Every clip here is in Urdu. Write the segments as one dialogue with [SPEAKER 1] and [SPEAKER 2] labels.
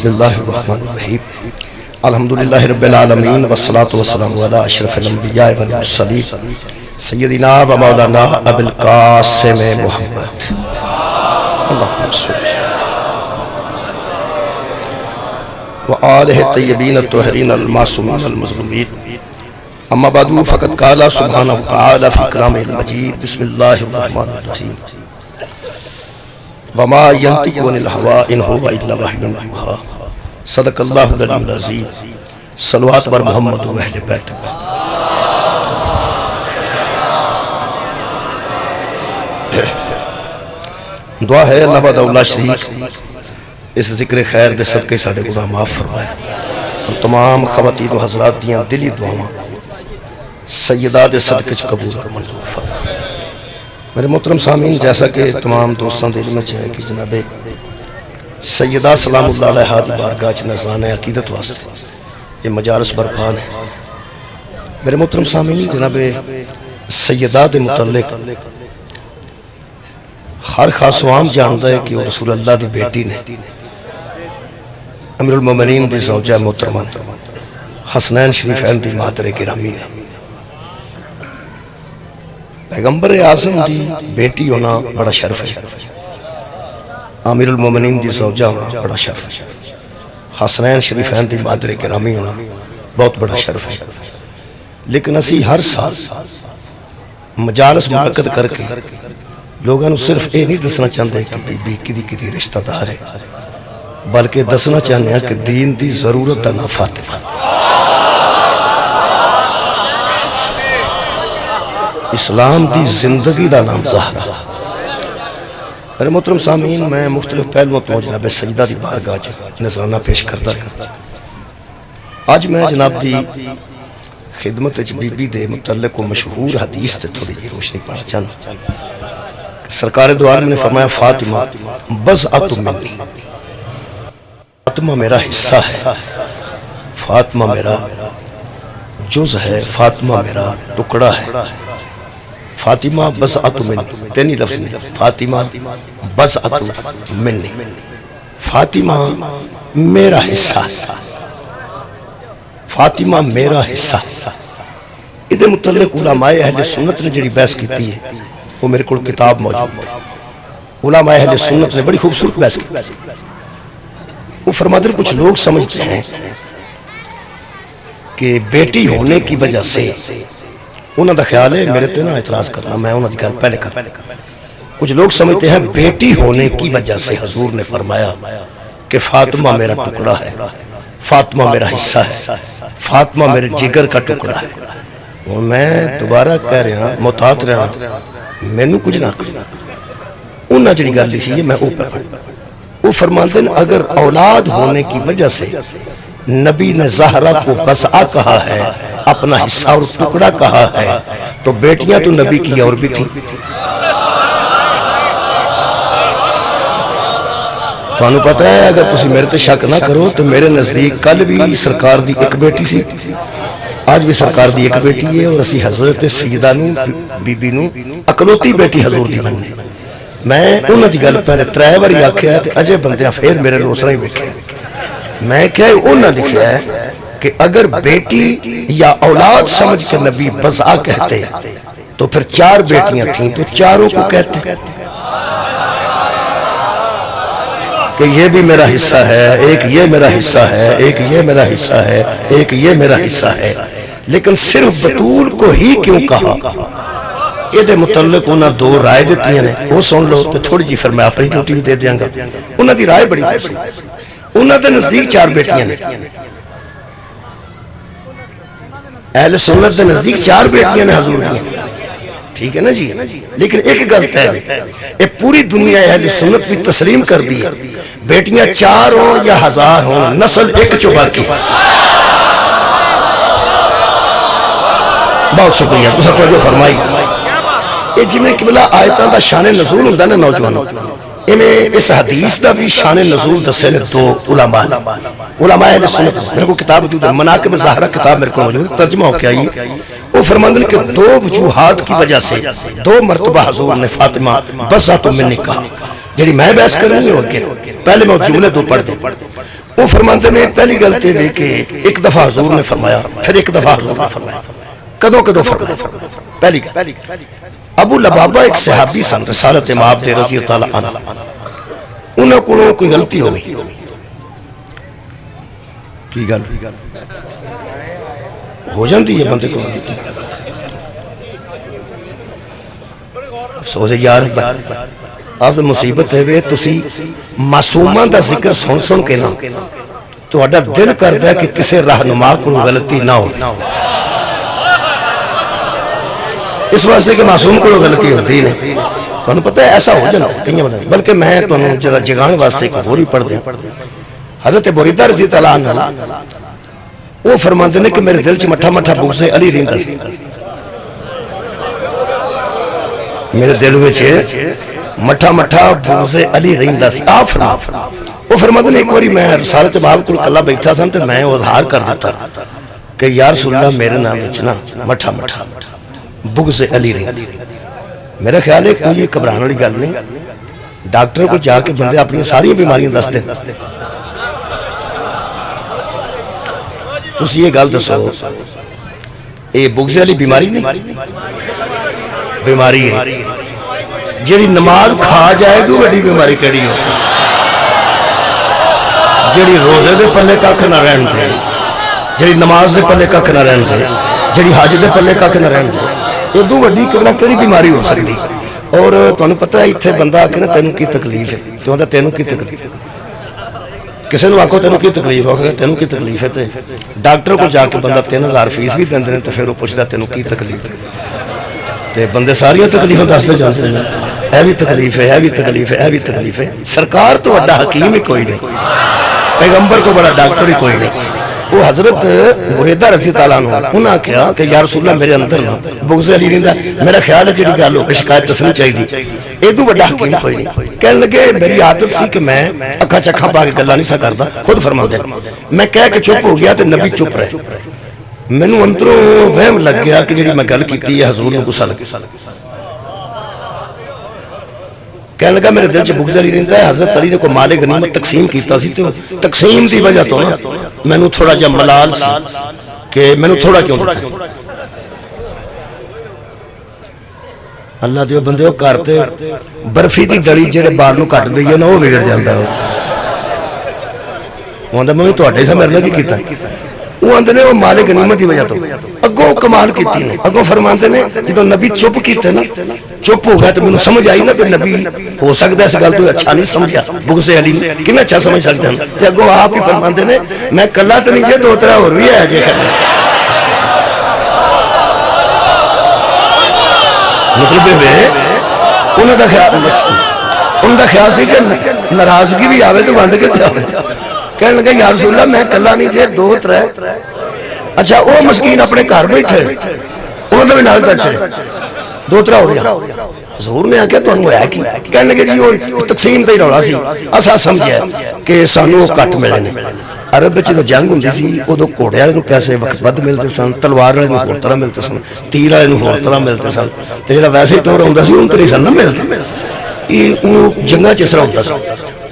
[SPEAKER 1] بسم اللہ الرحمن الرحیم الحمدللہ رب العالمین والصلاة والسلام علی اشرف الانبیاء والمرسلین سیدنا و مولانا ابو القاسم محمد اللہم صلی وآلہ الطیبین الطاہرین المعصومین المظلومین اما بعد فقد قال سبحانہ وتعالی فی کلامہ المجید بسم اللہ الرحمن الرحیم وما ينطق عن الهوى ان هو الا وحی یوحی صدق اللہ العلی العظیم صلوات بر محمد و اہل بیت دعا ہے اللہ و دولا شریک اس ذکر خیر دے صدقے ساڑھے گناہ معاف فرمائے اور تمام خواتین و حضرات دیاں دلی دعاواں سیدات صدقے قبول اور منظور فرمائے۔ میرے محترم سامعین، جیسا کہ تمام دوستان دل میں چاہے کہ جناب سیدہ سلام اللہ علیہ دی بارگاہ چ نذرانہ عقیدت واسطے یہ مجالس برپان ہے۔ میرے محترم سامعین، جناب سیدہ دے متعلق ہر خاص و عام جانتا ہے کہ وہ رسول اللہ دی بیٹی نے، امیر المومنین دی زوجہ محترمہ حسنین شریفین دی مادر گرامی نے، پیغمبر اعظم دی بیٹی ہونا بڑا شرف ہے، امیر المومنین دی زوجہ ہونا بڑا شرف ہے، حسنین شریفین دی مادر گرامی ہونا بہت بڑا شرف ہے۔ لیکن اسی ہر سال مجالس منعقد کر کے لوگوں نے صرف یہ نہیں دسنا چاہتے کہ بی بی کدی رشتہ دار ہے، بلکہ دسنا چاہتے ہیں کہ دین دی ضرورت دا نا فاطمہ، اسلام دی زندگی دا نام زہرا۔ میرے محترم سامعین، میں مختلف پہلوؤں تو جناب سیدہ دی بارگاہ نذرانہ پیش کرتا رہا۔ آج میں جناب دی خدمت بی بی دے متعلق و مشہور حدیث تے تھوڑی جی روشنی پانا چاہنا۔ سرکار دو عالم نے فرمایا فاطمہ بضعۃ منی، فاطمہ میرا حصہ ہے، فاطمہ میرا جز ہے، فاطمہ میرا ٹکڑا ہے۔ فاطمہ بضعۃ منی، تینی لفظ نہیں، فاطمہ بضعۃ منی، فاطمہ میرا حصہ، فاطمہ میرا حصہ۔ ادھے متعلق علماء اہل سنت نے جڑی بحث کیتی ہے وہ میرے کو کتاب موجود ہے، علماء اہل سنت نے بڑی خوبصورت بحث کی۔ وہ فرماتے ہیں کچھ لوگ سمجھتے ہیں کہ بیٹی ہونے کی وجہ سے، انہوں دا خیال ہے میرے تے نہ اعتراض کرنا، میں انہوں دی گل پہلے کرنا، کچھ لوگ سمجھتے ہیں بیٹی ہونے کی وجہ سے حضور نے فرمایا کہ فاطمہ میرا ٹکڑا ہے، فاطمہ میرا حصہ ہے، فاطمہ میرے جگر کا ٹکڑا ہے۔ اور میں دوبارہ کہہ رہا ہوں، محتاط رہا ہوں، میں نے کچھ نہ انہوں جڑی گل لکھی ہے میں اوپر پڑھ۔ وہ فرماتے ہیں اگر اولاد ہونے کی وجہ سے نبی نے زہرہ کو بضعہ کہا ہے، اپنا حصہ اور ٹکڑا کہا ہے، تو بیٹیاں تو نبی کی اور بھی تھی۔ تو انہوں پتہ ہے اگر تسی میرے تے شک نہ کرو تو میرے نزدیک کل بھی سرکار دی ایک بیٹی سی، آج بھی سرکار دی ایک بیٹی ہے، اور اسی حضرت سیدہ نو بی بی نو اکلوتی بیٹی حضور دی بننے۔ میں انہوں دی گل پہلے ترائے باری آکھیا ہے تے اجے بندیاں پھر میرے روسرہ ہی بیٹھے ہیں۔ میں کیا انہوں نے لکھا ہے کہ اگر بیٹی یا اولاد سمجھ کے نبی بضعہ کہتے تو پھر 4 بیٹیاں تھیں تو چاروں کو کہتے کہ یہ بھی میرا حصہ ہے، ایک یہ میرا حصہ ہے، ایک یہ میرا حصہ ہے، ایک یہ میرا حصہ ہے۔ لیکن صرف بطول کو ہی کیوں کہا؟ یہ دے متعلق انہاں 2 رائے دیتی ہیں، وہ سن لو تو تھوڑی جی پھر میں اپنی ڈیوٹی بھی دے دیاں گا۔ انہاں دی رائے بڑی خوبصورت، انہاں دے نزدیک 4 بیٹیاں نے، اہل سنت دے نزدیک 4 بیٹیاں نے حضور کی، ٹھیک ہے نا جی۔ لیکن ایک غلط ہے، یہ پوری دنیا اہل سنت بھی تسلیم کر دی ہے، بیٹیاں 4 ہوں یا 1000 ہوں، نسل ایک چو باقی۔ بہت شکریہ، تو سب توجہ فرمائی۔ یہ جی میں قبلہ آیتاں دا شان نزول ہوندہ نا نوجوانوں، اس حدیث دا بھی شان نزول دسے نے 2 علماء اہل سنت۔ میرے کو کتاب موجود ہے، مناقب زہرہ کتاب میرے کو موجود ہے، ترجمہ ہو کے آئی۔ وہ فرماندن کہ 2 وجوہات کی وجہ سے 2 مرتبہ حضور نے فاطمہ بضعۃ منی کہا۔ جڑی میں بحث کر رہی ہوں، پہلے میں جملے 2 پڑھ دیں۔ وہ فرماتے نے پہلی غلطی ہے کہ ایک دفعہ حضور نے فرمایا، پھر ایک دفعہ حضور نے فرمایا، کدوں کدوں فرمایا؟ پہلی ابو لبابہ ایک صحابی سن رسالت مآب دے رضی اللہ عنہ، انہوں کو کوئی غلطی ہو گئی، کی گل ہو جاندی ہے بندے کو، افسوس ہے یار آپ سے مصیبت ہے تسی معصوماں دا ذکر سن سن کے نا تو اڈا دل کرتا ہے کہ کسے رہنما کو غلطی نہ ہو، اس واسطے کہ معصوم کو غلطی ہوتی نہیں، تو انہوں پتہ ہے ایسا ہو جاتا ہے کہیں بنا، بلکہ میں تو انہوں جرا جگان واسطے کو گوری پڑھ دیں۔ حضرت بریدہ رضی اللہ عنہ وہ فرماتے ہیں کہ میرے دل چ مٹھا مٹھا بغض علی رہندا سی، میرے دل وچ مٹھا مٹھا بغض علی رہندا سی۔ آپ فرما وہ فرماتے ہیں ایک باری میں رسالت مآب کو کلا بیٹھا سن تے میں اظہار کر دیتا کہ یا رسول اللہ میرے نام وچ نا مٹھا مٹھا بغض علی رہندا، میرا خیال ہے کوئی گھبرانے والی گل نہیں، ڈاکٹر کو جا کے بندے اپنی ساری بیماریاں دس دیں، تسی یہ گل دسو اے بغض علی بیماری نہیں، بیماری ہے جیڑی نماز کھا جائے تو بڑی بیماری کیڑی ہوتی، جیڑی روزے دے پلے ککھ نہ رہن دے، جیڑی نماز دے پلے ککھ نہ رہن دے، جیڑی حج دے پلے ککھ نہ رہن دے، یہ دو بڑی کیڑی بیماری ہو سکتی۔ اور تمہیں پتہ ہے اتنے بندہ آ کے نا تینوں کی تکلیف ہے، تو آتا تینوں کی تکلیف، کسی نے آکھو تینوں کی تکلیف ہو کہ تینوں کی تکلیف ہے، تے ڈاکٹر کو جا کے بندہ 3000 فیس بھی دیں تو پھر وہ پوچھتا تینوں کی تکلیف ہے، تے بندے ساری تکلیفیں دستے جاتے ہیں، اے بھی تکلیف ہے، اے بھی تکلیف ہے، اے بھی تکلیف ہے۔ سرکار تو بڑا حکیم ہی کوئی نہیں، پیغمبر تو بڑا ڈاکٹر ہی کوئی نہیں۔ وہ حضرت بریدہ رضی اللہ عنہ انہاں کہا کہ یا رسول اللہ میرے اندر نا بغض علی رہندا، میرا خیال ہے جڑی گل ہو کے شکایت دسنی چاہیے، ایدو بڑا حکیم کوئی نہیں۔ کہنے لگے میری عادت سی کہ میں اکھاں چکھاں پا کے گلاں نہیں سا کردا، خود فرماتے ہیں میں کہہ کے چپ ہو گیا تے نبی چپ رہے، مینوں اندروں وہم لگ گیا کہ جڑی میں گل کیتی ہے حضور نوں غصہ لگا، کہنے لگا میرے دل چ بغض علی رہندا ہے، حضرت علی نے کوئی مال غنیمت تقسیم کیتا سی تو تقسیم دی وجہ تو نا مینوں تھوڑا جا ملال سی کہ مینوں تھوڑا کیوں دیتا، اللہ دیو بندیو کرتے برفی دی ڈلی جڑے بال نوں کٹ دئیے نا وہ بگڑ جاندا ہے، اوندا میں تواڈے سے میرے نال کی کیتا، وہ اندر نے وہ مال غنیمت دی وجہ تو اگوں کمال کیتی نے، اگوں فرماندے نے جدوں نبی چپ کیتے نا چپ ہو گیا تو مینوں سمجھ آئی نا کہ نبی ہو سکدا اس گل تو اچھا نہیں سمجھیا، بغض علی کیویں اچھا سمجھ سکدے ہیں، تے اگوں آپ ہی فرماندے نے میں کلا تے نہیں جے دو ترا اور بھی ہے جے کرنا، مطلب ہے انہاں دا خیال سی کہ ناراضگی بھی آوے تو ونڈ کے جاوے، کہنے لگے یا رسول اللہ میں کلا نہیں جے دو ترے، اچھا وہ مسکین اپنے گھر بیٹھے انہوں نے بھی نال چلے دو ترا ہو گیا، حضور نے آکھیا تانوں ہویا کی، کہنے لگے جی وہ تقسیم تے رولا سی، اسا سمجھیا کہ سانوں کٹ ملے نے، عرب وچ جدوں جنگ ہوندی سی ادوں گھوڑے والے نوں پیسے وقت ود ملتے سن، تلوار والے نوں ہور طرح ملتے سن، تیر والے نوں ہور طرح ملتے سن، تے جڑا ویسے ٹور ہوندا سی اون تے نہیں سن نہ ملتے، یہ جنگاں چ اس طرح ہوتا سی،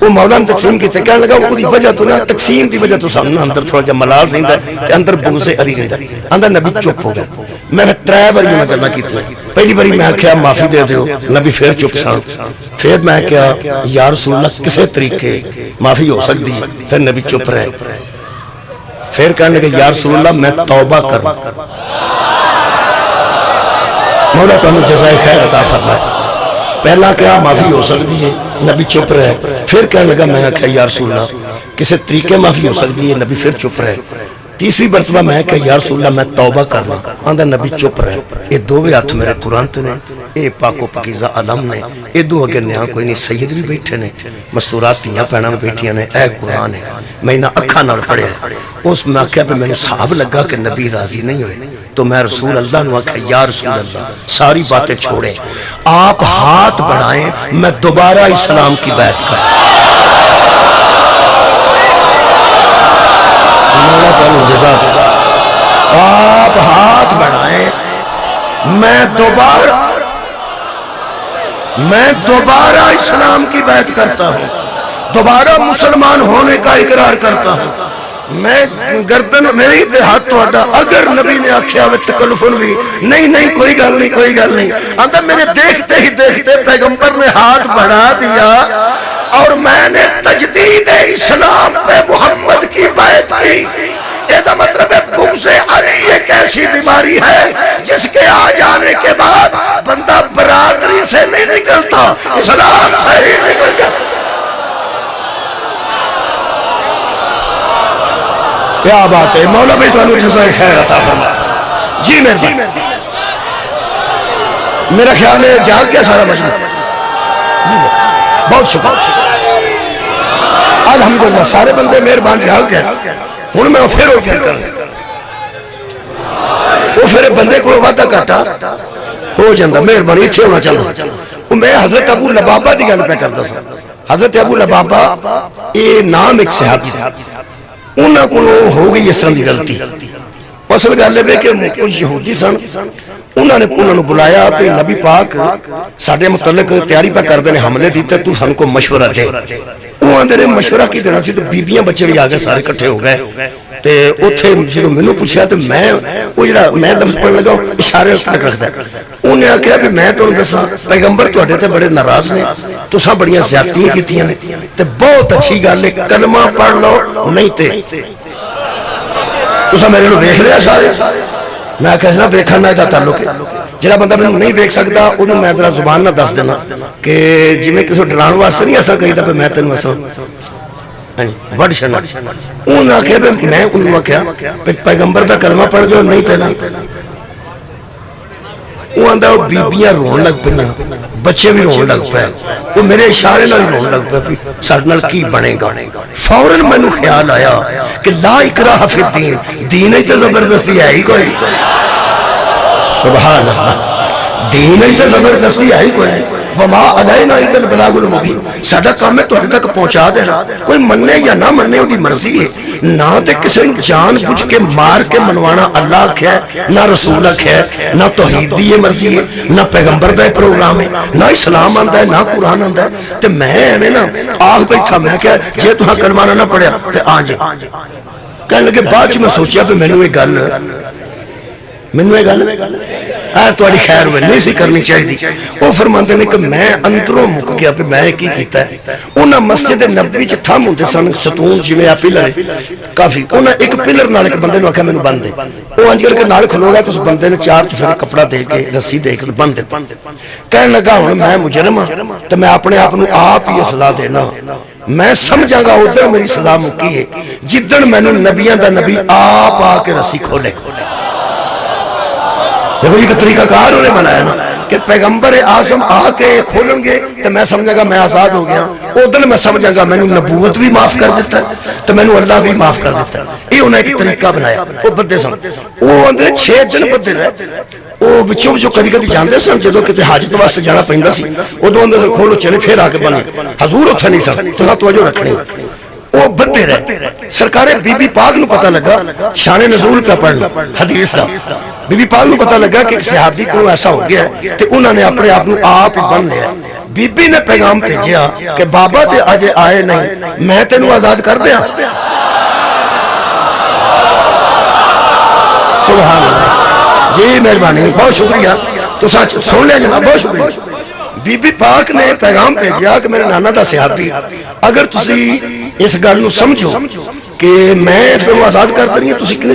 [SPEAKER 1] وہ مولا نے تقسیم کیتے، کہنے لگا وہ دی وجہ تو نا تقسیم دی وجہ تو سامنے اندر تھوڑا جا ملال رہندا ہے تے اندر بغض علی رہندا ہے، اندر نبی چپ ہو گیا، میں ترے باری میں گلاں کیتیاں، پہلی باری میں آکھیا معافی دے دیو، نبی پھر چپ سن، پھر میں کہا یا رسول اللہ کسے طریقے معافی ہو سکتی ہے، پھر نبی چپ رہے، پھر کہنے لگے یا رسول اللہ میں توبہ کروں، مولا تانوں جزائے خیر عطا فرمائے، پہلا کیا معافی ہو سکتی ہے، نبی چپ رہے، پھر کہنے لگا میں کہا یا رسول اللہ کسے طریقے معافی ہو سکتی ہے، نبی پھر چپ رہے، تیسری مرتبہ میں کہا یا رسول اللہ میں توبہ کرنا، آندہ نبی چپ رہے، یہ دوویں ہاتھ میرے قرآن تے نے، اے پاک و پاکیزہ علم نے، اے دو اگر نیا کوئی نہیں، سید بھی بیٹھے نے، مستورات تیاں پہنا میں بیٹھیاں نے، اے قرآن ہے، میں انہاں اکھاں نال پڑھے، اس میں کہا پہ میں نے صاحب لگا کہ نبی راضی نہیں ہوئے، تو میں رسول اللہ نے کہا یا رسول اللہ ساری باتیں چھوڑیں، آپ ہاتھ بڑھائیں میں دوبارہ اسلام کی بیعت کروں، آپ ہاتھ بڑھائیں میں دوبارہ اسلام کی بیعت کرتا ہوں، دوبارہ مسلمان ہونے کا اقرار کرتا ہوں. میں گردن میری تے ہاتھ تہاڈا. اگر نبی نے آکھیا وے تکلفن بھی نہیں کوئی گل نہیں کوئی گل نہیں. آندا میرے دیکھتے ہی دیکھتے پیغمبر نے ہاتھ بڑھا دیا اور میں نے تجدید اسلام پہ محمد کی بیعت کی. یہ مطلب ہے بغض علی ایک ایسی بیماری ہے جس کے آ جانے کے بعد بندہ برادری سے نہیں نکلتا، اسلام سے ہی نکل جاتا. کیا بات ہے. مولا بھائی تو جزائے خیر عطا فرمائے. جی میں میرا خیال ہے جاگ گیا سارا مجموعہ. بہت شکر الحمدللہ سارے بندے مہربان جاگ گئے. ہوں میں پھر وہ کیا کر وہ پھر بندے کو وعدہ کاٹا ہو جاتا مہربانی اتنے ہونا چاہتا. میں حضرت ابو لبابہ کی گل پہ کرتا سا. حضرت ابو لبابہ یہ نام ایک صحابی تھا. انہوں کو ہو گئی اس طرح کی غلطی. اصل گل ہے کہ یہودی سن. انہوں نے بلایا کہ نبی پاک ساڈے متعلق تیاری پہ کر دینے حملے دی تو سن کو مشورہ دے. وہ آندے نے مشورہ کی دینا سی تو بیبیاں بچے بھی آگے سارے کٹھے ہو گئے. تے اوتھے جدوں مینوں پوچھا تو میں وہ جڑا میں لفظ پڑھن لگا اشارے تک رکھدا. انہیں آکھیا کہ میں تانوں دساں پیغمبر تہاڈے تے بڑے ناراض نے، تساں بڑیاں زیادتیاں کیتیاں نے تے بہت اچھی گل ہے کلمہ پڑھ لو نہیں تے تساں میرے نوں ویکھ لیا سارے. میں آکھیا نا ویکھن نال دا تعلق ہے. جڑا بندہ میں نہیں ویکھ سکدا اونوں میں ذرا زبان نہ دس دینا کہ جویں کسے ڈران واسطے نہیں ایسا کہیدا کہ میں تینوں اساں وڈ چھڑنا. انہوں آکھیا میں انہوں آکھیا پیغمبر دا کلمہ پڑھ جو نہیں تے نا. وہ آندا وہ بیبیاں رون لگ پئیاں بچے بھی رون لگ پئے. وہ میرے اشارے نال رون لگ پئے ساڈے نال کی بنے گا. فوراً مینوں خیال آیا کہ لا اکراہ فی الدین. دین وچ تے زبردستی ہے ہی کوئی. سبحان اللہ. دین وچ تے زبردستی ہے ہی کوئی. وما علینا الا البلاغ المبین. ساڈا کام ہے تہاڈے تک پہنچا دینا. کوئی مننے یا نہ مننے اودی مرضی ہے. نہ تے کسی نے جان بوجھ کے مار کے منوانا اللہ آکھیا ہے، نہ رسول آکھیا ہے، نہ توحید دی یہ مرضی ہے، نہ پیغمبر دا پروگرام ہے، نہ اسلام آندا ہے، نہ قرآن آندا ہے. تے میں ایویں نا آگ بیٹھا میں کہ جے تہاں کلمہ نہ پڑھیا تے آ جے. کہنے لگے بعد میں سوچیا کہ مینوں یہ گل تھوڑی خیر ہوئے نہیں سی کرنی چاہیے. وہ فرماتے ہیں کہ میں اندروں مک گیا پہ میں کی کیتا ہے. انہاں مسجد نبوی چ تھم ہوندے سن ستون جویں آ پلر کافی. انہاں ایک پلر نال ایک بندے نوں آکھیا مینوں بن دے. وہ انج کر کے نال کھلو گیا تو اس بندے نے چار چفیر کپڑا دے کے رسی دے کے بن دے. کہنے لگا ہن میں مجرم ہاں تے میں اپنے آپ نوں آپ ہی سزا دینا. میں سمجھاں گا ادھر میری سزا مکی ہے جدن مینوں نبیاں دا نبی آپ آ کے رسی کھولے. دیکھو یہ طریقہ کار انہیں بنایا نا کہ پیغمبر اعظم آ کے کھولیں گے تو میں سمجھا گا میں آزاد ہو گیا. ادھر میں سمجھا گا میں نے نبوت بھی معاف کر دیتا ہے تو میں نے اللہ بھی معاف کر دیتا ہے. یہ انہیں ایک طریقہ بنایا. وہ بدے سن وہ اندر 6 دن بدے رہے. وہ بچوں بچوں کدی کدی جاندے سن جدوں کتے حاجت واسطے جانا پیندا سی ادوں اندر کھولو چلے پھر آ کے بنے. حضور اتھے نہیں سن تساں توجہ رکھنی. وہ بدے رہے. سرکار بی بی پاک نو پتہ لگا شان نزول پہ پڑھنا حدیث دا. بی بی پاک نو پتہ لگا کہ صحابی کو ایسا ہو گیا ہے تے انہوں نے اپنے آپ آپ ہی بن لیا. بی بی نے پیغام بھیجیا کہ بابا تے اج آئے نہیں میں تینوں آزاد کر دیاں. سبحان اللہ. جی مہربانی بہت شکریہ تو سن لیا جناب بہت شکریہ. بی بی پاک نے پیغام بھیجیا کہ میرے نانا دا صحابی اگر تسی اس گل نو سمجھو کہ میں پھر آزاد کر دیں تسی کنے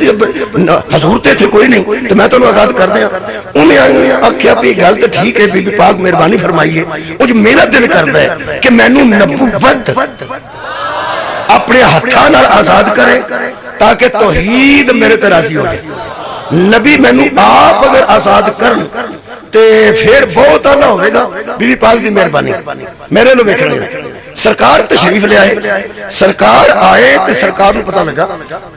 [SPEAKER 1] حضور تے تھے کوئی نہیں تو میں تانوں آزاد کر دیاں. انہیں آکھیا بھی گل تے ٹھیک ہے بی بی پاک مہربانی فرمائیے. وہ جو میرا دل کردا ہے کہ مینوں نبوت اپنے ہتھاں نال آزاد کرے تاکہ توحید میرے تے راضی ہو جائے. نبی مینوں آپ اگر آزاد کرن تے پھر بہت آلہ ہوئے گا. بی بی پاک دی مہربانی میرے لو ویکھنا. سرکار تشریف لے آئے. سرکار آئے تے سرکار نو پتہ لگا.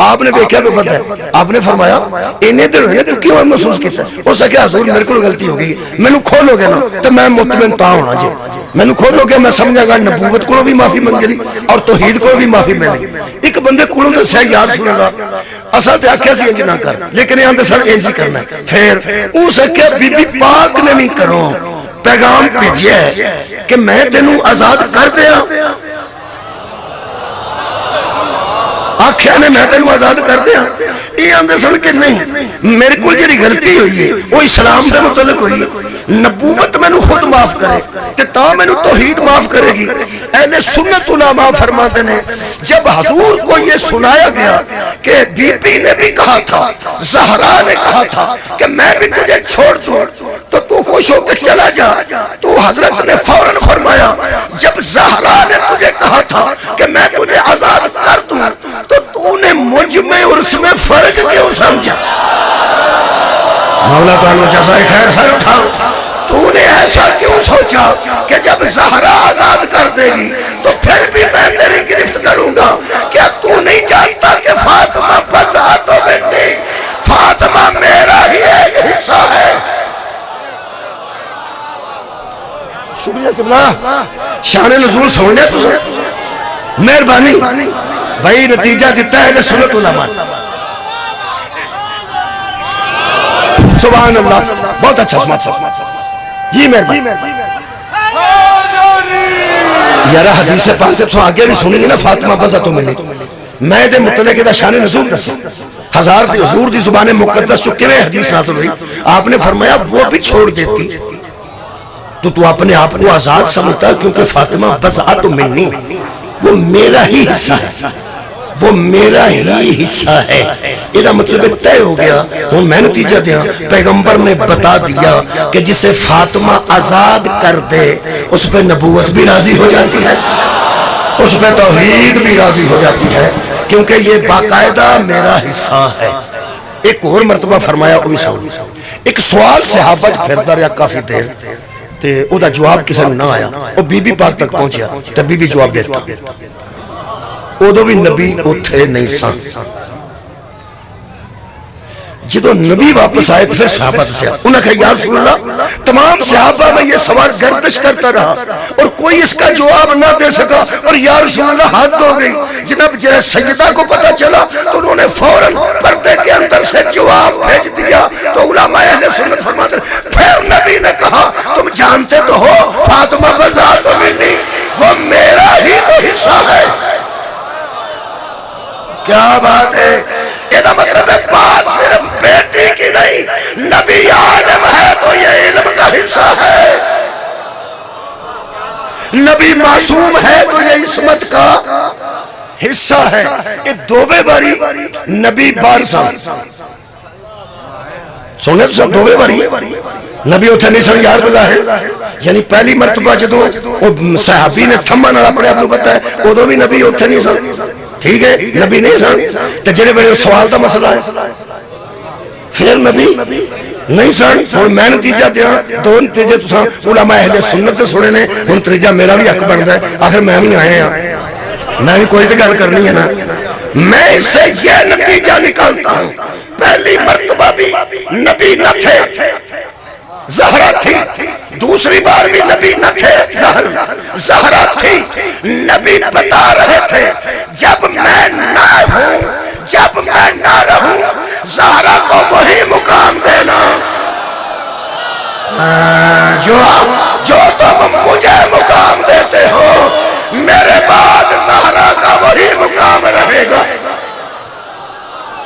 [SPEAKER 1] آپ نے دیکھا کہ بد ہے. آپ نے فرمایا انہیں دن ہوئے تو کیوں محسوس کیتا ہے. ہو سکے حضور میرے کو غلطی ہو گئی مینوں کھولو گے نا تو میں مطمئن تا ہونا جی. مینوں کھولو گے میں سمجھا گا نبوت کو بھی معافی منگلی اور توحید کو بھی معافی ملی. ایک بندے کو دسیا یاد سنے گا اساں تے آکھیا سی انج نہ کر لیکن یہاں تے سن انج ہی کرنا ہے. پھر اس آکھیا بی بی پاک نے بھی کرو. پیغام بھیجیا ہے کہ میں تینوں آزاد کر دیا. آخیا نے میں تینوں آزاد کر دیا. یہ آندے سن کے نہیں میرے کو جی غلطی ہوئی ہے وہ اسلام کے متعلق ہوئی, نبوت مینوں خود معاف کرے کہ تا مینوں توحید معاف کرے گی. اہل سنت علماء فرماتے ہیں جب حضور کو یہ سنایا گیا کہ بی بی نے بھی کہا تھا, زہرا نے کہا تھا کہ میں بھی تجھے چھوڑ دوں تو خوش ہو کے چلا جا, تو حضرت نے فوراً فرمایا جب زہرا نے تجھے کہا تھا کہ میں تجھے آزاد کر دوں تو نے مجھ میں اور اس میں فرق کیوں سمجھا؟ مولا تعالیٰ جزائے خیر سر اٹھاؤ. تو نے ایسا کیوں سوچا کہ جب زہرا آزاد کر دے گی تو پھر بھی میں تیری گرفت کروں گا؟ کیا تو نہیں جانتا کہ فاطمہ بضعت منی, فاطمہ میرا ہی ایک حصہ ہے. شکریہ قبلہ, شان نزول سننے تو مہربانی بھائی نتیجہ دیتا ہے سنت علماء. سبحان اللہ, بہت اچھا سمات جی مہربانی. یارہ حدیث پاک تو آگے بھی سنیں گے نا, فاطمہ بضعت منی میں دے متعلق دا شان نزول دسے ہزار دی حضور دی زبان مقدس چکے ہوئے حدیث نازل ہوئی. آپ نے فرمایا وہ بھی چھوڑ دیتی تو اپنے آپ کو آزاد سمجھتا کیونکہ فاطمہ بضعت منی وہ میرا ہی حصہ ہے, وہ میرا ہی حصہ ہے. یہ مطلب طے ہو گیا. ہوں میں نتیجہ دیا, پیغمبر نے بتا دیا کہ جسے فاطمہ آزاد کر دے اس پہ نبوت بھی راضی ہو جاتی ہے, اس پہ توحید بھی راضی ہو جاتی ہے, کیونکہ یہ باقاعدہ میرا حصہ ہے. ایک اور مرتبہ فرمایا وہ بھی سن, ایک سوال صحابہ پھردا رہا کافی دیر تے او دا جواب کسی نے نہ آیا. وہ بی بی پاک تک پہنچیا تے بی بی جواب دیتا. ادو بھی نبی اتھے نہیں سن. جدو نبی واپس آئے تو پھر صحابہ سے انہوں نے کہا یا رسول اللہ, تمام صحابہ میں یہ سوال گردش کرتا رہا اور کوئی اس کا جواب نہ دے سکا, اور یا رسول اللہ حد ہو گئی. جناب جنہیں سیدہ کو پتا چلا تو انہوں نے فوراً پردے کے اندر سے جواب بھیج دیا. تو علماء اہل سنت فرماتے ہیں پھر نبی نے کہا تم جانتے تو ہو فاطمہ بضعت منی وہ میرا ہی تو حصہ ہے. کیا بات ہے. یہ مطلب ہے بات صرف بیٹی کی نہیں, نبی عالم ہے تو یہ علم کا حصہ ہے, نبی معصوم ہے تو یہ عصمت کا حصہ ہے. یہ دوبے باری نبی بار سان سونے تو سب دوبے باری نبی اتھے نہیں سن یار بظاہر, یعنی پہلی مرتبہ جدو صحابی نے تھمان اپنے آپ کو بتایا ادو بھی نبی اتھے نہیں سن, ٹھیک ہے نبی نہیں سن. تو جنہیں بڑے سوال دا مسئلہ ہے پھر نبی نہیں سن. اور میں نتیجہ دیا دو نتیجے تو علماء اہل سنت سنے نے, ان تریجہ میرا بھی حق بڑھتا ہے. آخر میں بھی آئے ہیں, میں بھی کوئی تو گل کرنی ہے نا. میں اس سے یہ نتیجہ نکالتا ہوں پہلی مرتبہ بھی نبی نہ تھے, زہرا تھی. دوسری بار بھی نبی نہ تھے, زہرا تھی. نبی بتا رہے تھے جب میں نہ ہوں, جب میں نہ رہوں زہرا کو وہی مقام دینا جو تم مجھے مقام دیتے ہو, میرے بعد زہرا کا وہی مقام رہے گا.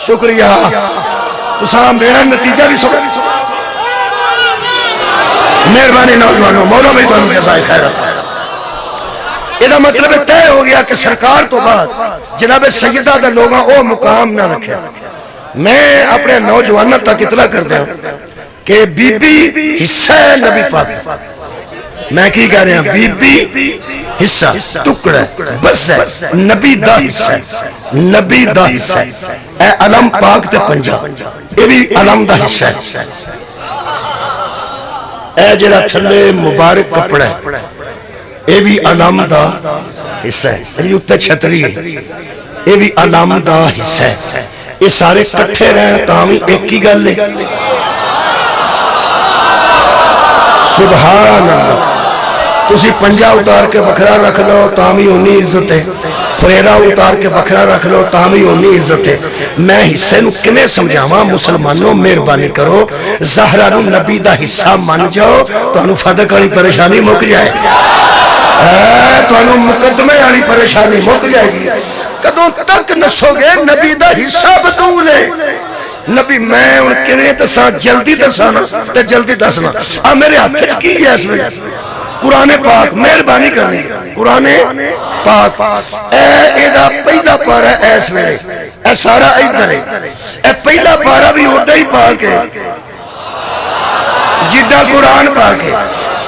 [SPEAKER 1] شکریہ. تو سامنے نتیجہ بھی سن. مہربانی نوجوانوں, مولا میں تو ہم جزائے خیرت. یہ مطلب طے ہو گیا کہ سرکار تو بعد جناب سیدہ دے لوگاں او مقام نہ رکھے. میں اپنے نوجوانوں تک اطلاع کر دیا کہ بی بی حصہ ہے نبی پاک. میں کی کہہ رہے ہیں, بی بی حصہ ٹکڑا بس ہے, نبی دا حصہ ہے, نبی دا حصہ ہے. اے علم پاک تے پنجا یہ بھی علم دا حصہ ہے. اے جڑا تھلے مبارک کپڑا ہے یہ بھی علم دا حصہ ہے. یہ اتنے چھتری ہے یہ بھی علم دا حصہ ہے. یہ سارے کٹھے رہن تاں ایک ہی گل ہے. سبحان اللہ. تسی پنجا اتار کے بکھرا رکھ لو تامی ہونی عزت ہے, پریرا اتار کے بکھرا رکھ لو تامی ہونی عزت ہے. میں حصے نو کنے سمجھاواں مسلمانوں, مہربانی کرو زہرا نو نبی دا حصہ مان جاؤ تو انو فدق والی پریشانی مک جائے, تو انو مقدمے والی پریشانی مک جائے گی. کدوں تک نسو گے نبی دا حصہ بدول ہے نبی میں ان کنے دساں جلدی دسانا تے جلدی دسنا آ میرے ہاتھ کی ہے اس میں قرآن پاک مہربانی کرنی قرآن پاک اے دا پہلا پارا ایس ویلے اے سارا ادھر ہے اے پہلا پارا بھی اوڈا ہی پاک ہے جڈا قرآن پاک ہے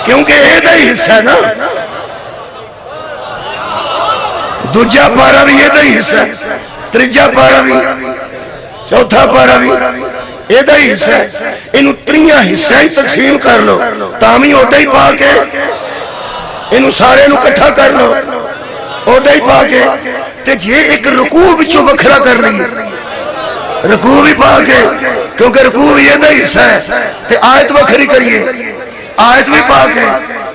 [SPEAKER 1] کیونکہ اے دا ہی حصہ ہے نا دوجا پارا بھی اے دا ہی حصہ ہے تریجا پارا بھی چوتھا پارا بھی اے دا ہی حصہ ہے انہوں تریاں حصہ ہی تقسیم کر لو تامی اوڈا ہی پاک ہے انہوں سارے انہوں کٹھا کر لو اوڈا ہی پاک ہے تے جے ایک رکوع بچو وکھرا کر رہی رکوع بھی پاک ہے کیونکہ رکوع بھی یہ حصہ ہے تے آیت وکھری کریے آیت بھی پاک ہے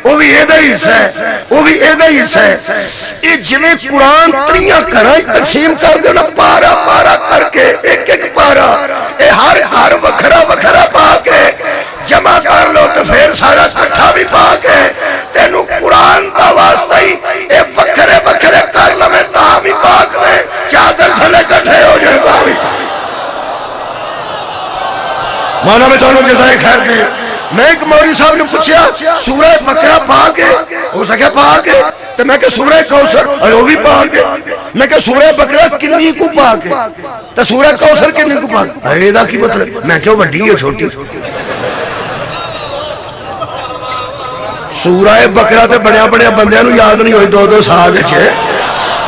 [SPEAKER 1] وہ بھی یہ حصہ ہے وہ بھی یہ حصہ ہے یہ جویں قرآن تریاں کرائی تقسیم کر دینا پارا پارا کر کے ایک ایک پارا یہ ہر وکھرا وکھرا پاک ہے جمع کر لو تو پھر سارا کٹھا بھی پاک ہے تینوں قرآن دا واسطہ ہی اے وکھرے وکھرے کر لو میں تاں بھی پاک میں چادر تھلے کٹھے ہو جائے تاں بھی مولا میں تو جزائے خیر دے میں ایک مولوی صاحب نے پوچھا سورہ بقرہ پاک ہے ہو سکے پاک ہے تو میں کہ سورہ کوثر وہ بھی پاک ہے میں کہ سورہ بقرہ کنی کو پاک ہے تو سورہ کوثر کنی کو پاک ہے ایدہ کی مطلب میں کہ وہ بڑی ہے چھوٹی سورہ بقرہ تے بڑیا بڑیا بندیاں نو یاد نہیں ہوئی دو دو سال ہے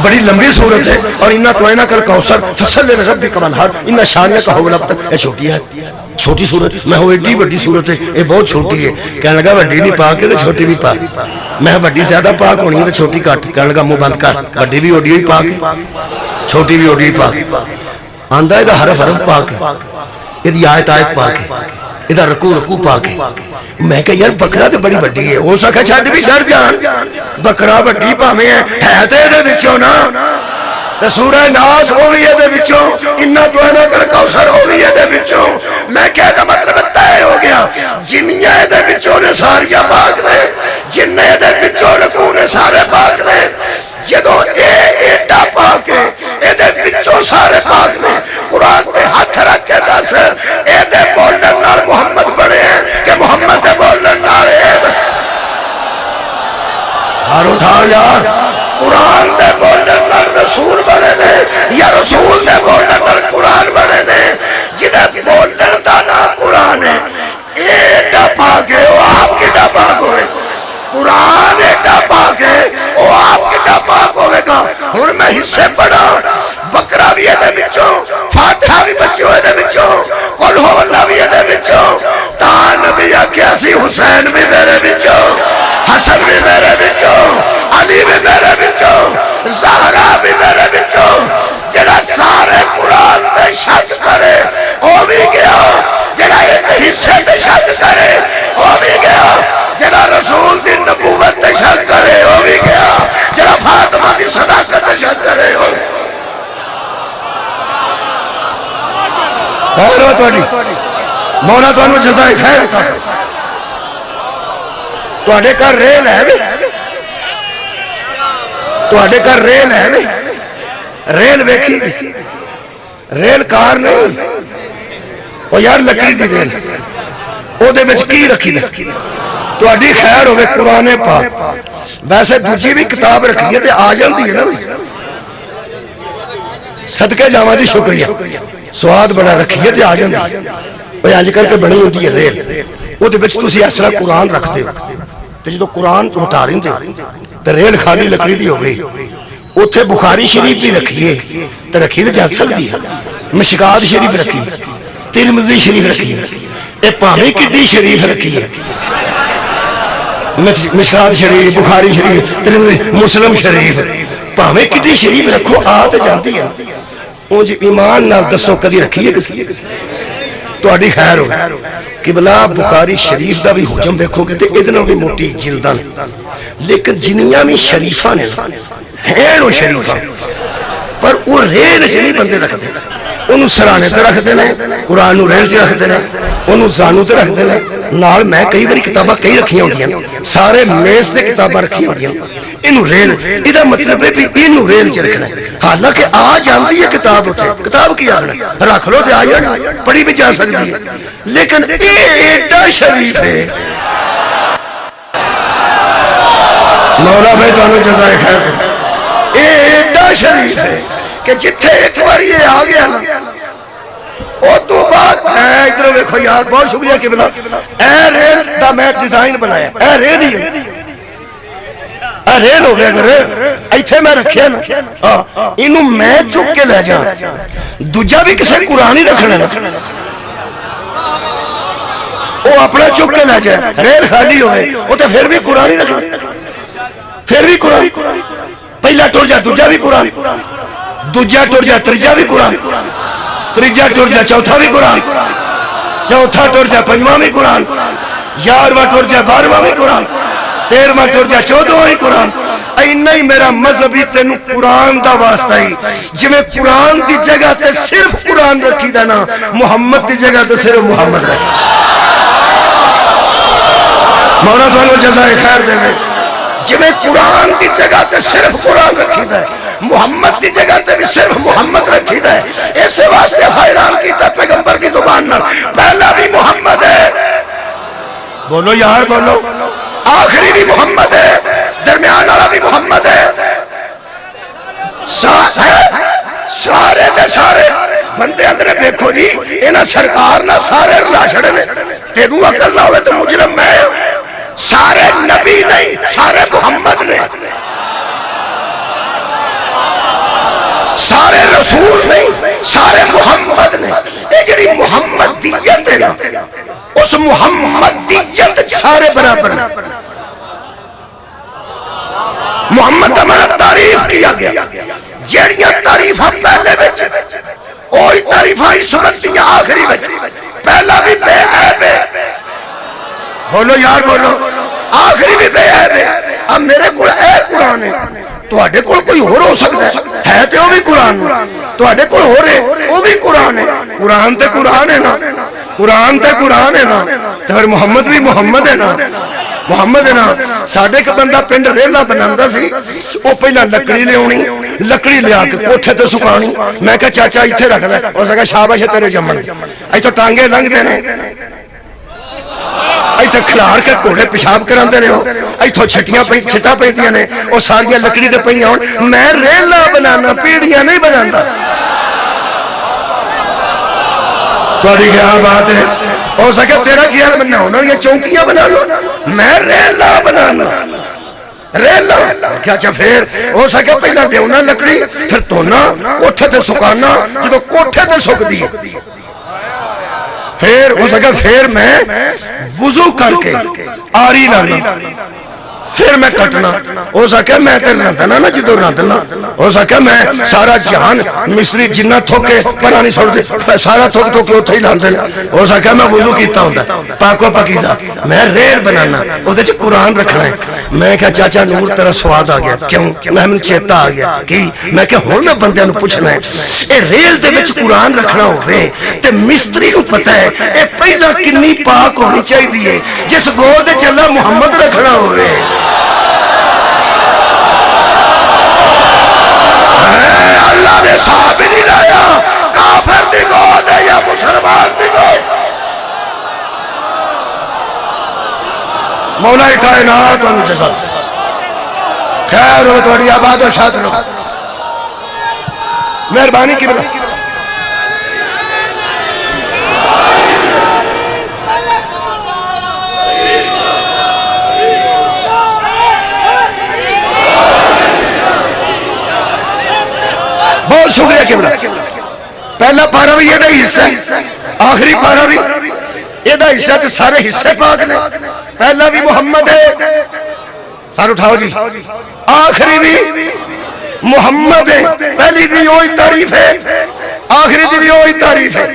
[SPEAKER 1] بڑی لمبی صورت ہے اور انہا تو اینا کل کوثر فصل رب کمال ہر انہا شانیہ کا حول اب تک یہ چھوٹی ہے چھوٹی صورت میں ہوں ایڈی بڑی صورت ہے یہ بہت چھوٹی ہے کہنے لگا وڈی نہیں پاک ہے تو چھوٹی بھی پاک میں وڈی زیادہ پاک ہونی ہے تو چھوٹی کٹ کہنے لگا منہ بند کر وڈی بھی اوڈی ہوئی پاک ہے چھوٹی بھی اوڈی ہوئی پاک آندہ ہے دا حرف حرف پاک ہے یہ دی آیت آیت پاک ہے یہ دا رکوع رکوع پاک ہے میں کہ یار بکرہ تے بڑی بڑی ہے ہو سکا چھڑ بھی چھڑ جان بکرہ بڑی پاہمیں ہے تے دے بچوں نا تے سورہ ناس ہو بھی ہے دے بچوں انہا تو ہے نا کر کوثر ہو بھی ہے دے بچوں میں کہہ دا مطلب تائے ہو گیا جنیاں دے بچوں نے ساریاں پاک نے جنہیں دے بچوں رکوع نے سارے پاک نے جدو ایڈا پاک ہے اے دے بچوں سارے پاک نے قرآن تے ہاتھ رکھ کے دس اے دے بولنے نال محمد بڑے ہیں کہ محمد دے بولنے نال ہار اٹھا یار قرآن دے بولنے نال رسول بڑے نے یا رسول دے بولنے نال قرآن بڑے نے جدے بولنے دا نا قرآن ہے ایڈا پاک ہے وہ آپ کیڈا پاک ہوئے قرآن ایڈا پاک ہے وہ آپ کیڈا پاک ہوئے گا ہن میں حصے پڑھا بقرہ بھی ہے دے بچوں فاتحہ بھی بچے ہوئے دے بچوں قل ہو اللہ بھی ہے دے بچوں تا نبی اکیاسی حسین بھی میرے بچوں حسن بھی میرے بچوں علی بھی میرے بچوں زہرا بھی میرے بچوں جڑا سارے قرآن تے شک کرے وہ بھی گیا جڑا ایک حصے تے شک کرے وہ بھی گیا جڑا رسول دی نبوت تے شک کرے وہ بھی گیا جڑا فاطمہ دی صداقت تے شک کرے وہ بھی خیر وطوڑی مولا تو انہوں جزائے خیر تھا تو اڈے کر ریل ہے بھی تو اڈے کر ریل ہے بھی ریل بیکھی ریل کار نہیں وہ یار لکڑی دی ریل او دے بچ کی رکھی دی تو اڈی خیر ہوئے قرآن پاک ویسے دوسری بھی کتاب رکھی ہے تے آ جان دی ہے نا صدقے جاوہ دی شکریہ سواد بڑا رکھی ہے تے آ جان دی وہ آج کر کے بڑی ہوتی ہے ریل وہ دے بچ تسی اس طرح قرآن رکھ دے تے جو قرآن اتاریں دے تے ریل خالی لکڑی دی ہو گئی اتھے بخاری شریف بھی رکھیے تے رکھی تے جات سکتی مشکات شریف رکھی ترمذی شریف رکھی اے پاہمیں کڈی شریف رکھی ہے مشکات شریف بخاری شریف ترمذی مسلم شریف پاہمیں کڈی شریف رکھو آتے جانتی ہے اون جی ایمان نال دسو کدی رکھیے کسی تو اڈی خیر ہو کہ بلا بخاری شریف دا بھی حجم دیکھو گے تے اتنا بھی موٹی جلدان لیکن جنیاں بھی شریفہ نے ہیں وہ شریفہ پر وہ ریل سے نہیں بندے رکھ دے انہوں سرانے تے رکھ دینے قرآن نو ریل سے رکھ دینے انہوں زانو تے رکھ دینے نال میں کئی باری کتابہ کئی رکھیاں ہوتی ہیں سارے میز تے کتابہ رکھی ہوتی ہیں اینو ریل یہ مطلب ہے بھی اینو ریل چ رکھنا حالانکہ آ جاتی ہے کتاب اتنے کتاب کی آنا رکھ لو تو آ جانا پڑھی بھی جا سکتی ہے لیکن یہ ایڈا شریف ہے مولا بھائی تمہیں جزائے خیر یہ ایڈا شریف ہے کہ جتھے ایک بار یہ آ گیا نا او تو بعد ادھر دیکھو یار بہت شکریہ قبلہ اے ریل دا میں ڈیزائن بنایا اے ریل ہی اے ریل ہو گیا اگر ایتھے میں رکھیا نا انہوں میں چک کے لے جاؤں دوجہ بھی کسے قرآن ہی رکھنا نا وہ اپنا چک کے لے جائے ریل خالی ہوئے وہ تو پھر بھی قرآن ہی رکھنا پھر بھی قرآن پہلا ٹر جا دوجہ بھی قرآن دوجہ ٹر جا تریجہ بھی قرآن تریجہ ٹر جا چوتھا بھی قرآن چوتھا ٹر جا پنجواں بھی قرآن یارواں ٹر جا بارہواں بھی قرآن تیرواں ٹر جا چودھواں بھی قرآن اینا ہی میرا مذہبی تینوں قرآن دا واسطہ ہی جویں قرآن دی جگہ تے صرف قرآن رکھی دا نا محمد دی جگہ تے صرف محمد رکھی مولا دونوں جزائے خیر دے گئے جویں قرآن دی جگہ تے صرف قرآن رکھی دا ہے محمد دی جگہ تے بھی صرف محمد رکھی دا ہے ایسے واسطے اعلان کیتا پیغمبر کی زبان نال پہلا بھی محمد ہے بولو یار بولو آخری بھی محمد ہے درمیان والا بھی محمد ہے سارے دے سارے بندے اندر دیکھو جی انہاں سرکار نہ سارے رلا چھڑے نے تینوں عقل نہ ہوئے تو مجرم میں سارے نبی نہیں سارے محمد نے سارے رسول نہیں سارے محمد نے یہ جڑی محمدیت ہے نا اس محمدیت سارے برابر ہیں محمد ہمارا تعریف کیا گیا جڑیاں تعریفاں پہلے بچ اوہی تعریفاں عصمت دیاں آخری بچ پہلا بھی بے عیب ہے بولو یار بولو آخری بھی بے عیب ہے اب میرے کو اے قرآن ہے تواڈے کول کوئی اور ہو سکتا ہے تے وہ بھی قرآن تواڈے کول ہو رہے وہ بھی قرآن ہے قرآن تے قرآن ہے نا قرآن تے قرآن ہے نا تے پھر محمد بھی محمد ہے نا محمد ہے نا ساڈے ایک بندہ پنڈ ریلا بناندا سی وہ پہلا لکڑی لے آنی لکڑی لیا کے کوٹھے تے سکانی میں کہا چاچا ایتھے رکھ لے اس کہا شاباش تیرے جمن ایتھوں ٹانگے لنگدے نے ایتھے کھلار کے گھوڑے پیشاب کراندے نے ایتھوں چھٹیاں چھٹا پیندیاں نے وہ ساریاں لکڑی تے پئیاں ہون میں ریلا بنانا پیڑیاں نہیں بناندا تھوڑی کیا بات ہے ہو سکے تیرا خیال بننا ہونا یہ چونکیاں بنا لو میں ریلا بنانا ریلا کیا اچھا پھر ہو سکے پہلا دیونا لکڑی پھر تونا کوٹھے تے سکانا جدو کوٹھے تے سک دی پھر ہو سکے پھر میں وضو کر کے آری لانا پھر میں کٹنا ہو سکے میں تیر رندنا نا جدو رندنا ہو سکے میں سارا جہان مصری جنہ تھوکے پرانی سوڑ دے سارا تھوک تھوکے اتھے ہی لاندے ہو سکے میں وضو کیتا ہوں پاکو پاکیزہ میں ریل بنانا وہ دے قرآن رکھنا ہے میں کہا چاچا نور تیرا سواد آ گیا کیوں میں چیتا آ گیا کہ میں کہ ہوں میں بندے نو پوچھنا ہے اے ریل دے وچ قرآن رکھنا ہوئے تے مستری کو پتہ ہے اے پہلا کنی پاک ہونی چاہی دیئے جس گود چلا محمد رکھنا ہوئے اللہ نے صاحب نہیں لایا کافر دی گود ہے یا مسلمان دی گود مولا کائنات و جزا خیر ہو توڑی آباد و شاد رہو مہربانی کی بلا بہت شکریہ کی بلا پہلا پارا بھی یہ دا حصہ آخری پارا بھی یہ دا حصہ تے سارے حصے پاک نے پہلا بھی محمد ہے سارے اٹھاؤ جی آخری بھی محمد ہے پہلی دی وہی تعریف ہے آخری دی وہی تعریف ہے